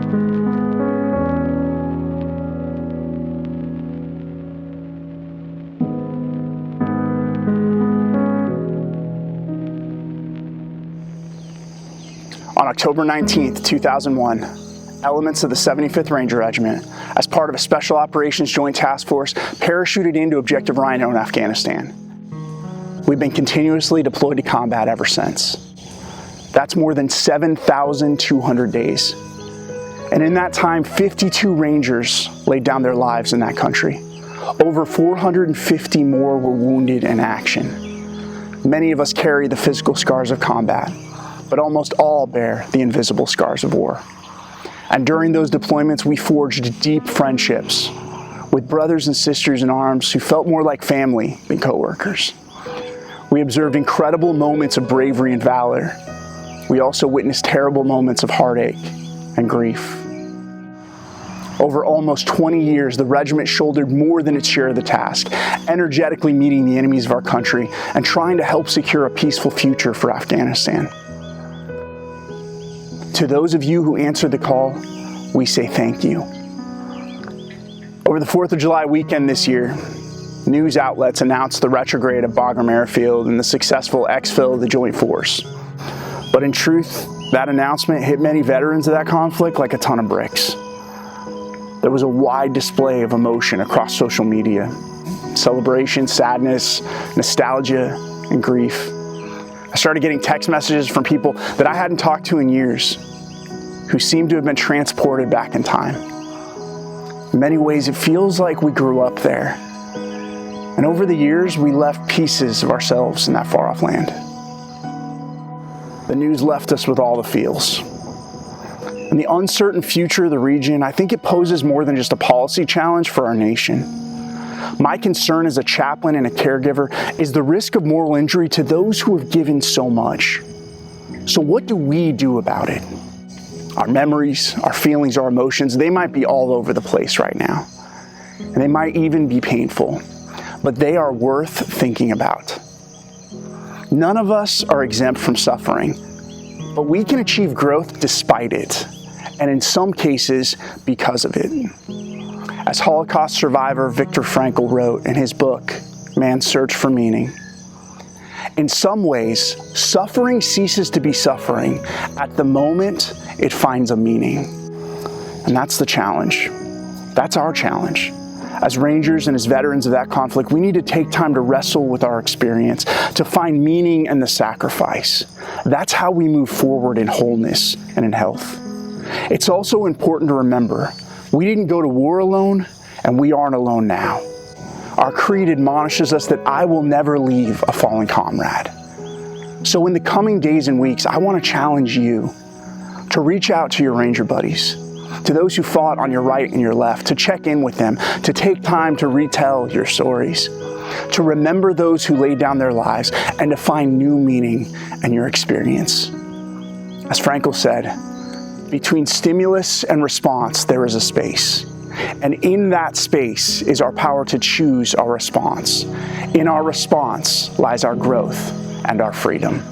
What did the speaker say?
On October 19th, 2001, elements of the 75th Ranger Regiment, as part of a Special Operations Joint Task Force, parachuted into Objective Rhino in Afghanistan. We've been continuously deployed to combat ever since. That's more than 7,200 days. And in that time, 52 Rangers laid down their lives in that country. Over 450 more were wounded in action. Many of us carry the physical scars of combat, but almost all bear the invisible scars of war. And during those deployments, we forged deep friendships with brothers and sisters in arms who felt more like family than coworkers. We observed incredible moments of bravery and valor. We also witnessed terrible moments of heartache and grief. Over almost 20 years, the regiment shouldered more than its share of the task, energetically meeting the enemies of our country and trying to help secure a peaceful future for Afghanistan. To those of you who answered the call, we say thank you. Over the 4th of July weekend this year, news outlets announced the retrograde of Bagram Airfield and the successful exfil of the Joint Force. But in truth, that announcement hit many veterans of that conflict like a ton of bricks. There was a wide display of emotion across social media. Celebration, sadness, nostalgia, and grief. I started getting text messages from people that I hadn't talked to in years, who seemed to have been transported back in time. In many ways, it feels like we grew up there. And over the years, we left pieces of ourselves in that far-off land. The news left us with all the feels. And the uncertain future of the region, I think it poses more than just a policy challenge for our nation. My concern as a chaplain and a caregiver is the risk of moral injury to those who have given so much. So what do we do about it? Our memories, our feelings, our emotions, they might be all over the place right now. And they might even be painful, but they are worth thinking about. None of us are exempt from suffering, but we can achieve growth despite it, and in some cases, because of it. As Holocaust survivor Viktor Frankl wrote in his book, Man's Search for Meaning, in some ways, suffering ceases to be suffering at the moment it finds a meaning. And that's the challenge. That's our challenge. As Rangers and as veterans of that conflict, we need to take time to wrestle with our experience, to find meaning in the sacrifice. That's how we move forward in wholeness and in health. It's also important to remember, we didn't go to war alone, and we aren't alone now. Our creed admonishes us that I will never leave a fallen comrade. So in the coming days and weeks, I want to challenge you to reach out to your Ranger buddies, to those who fought on your right and your left, to check in with them, to take time to retell your stories, to remember those who laid down their lives, and to find new meaning in your experience. As Frankl said, between stimulus and response, there is a space. And in that space is our power to choose our response. In our response lies our growth and our freedom.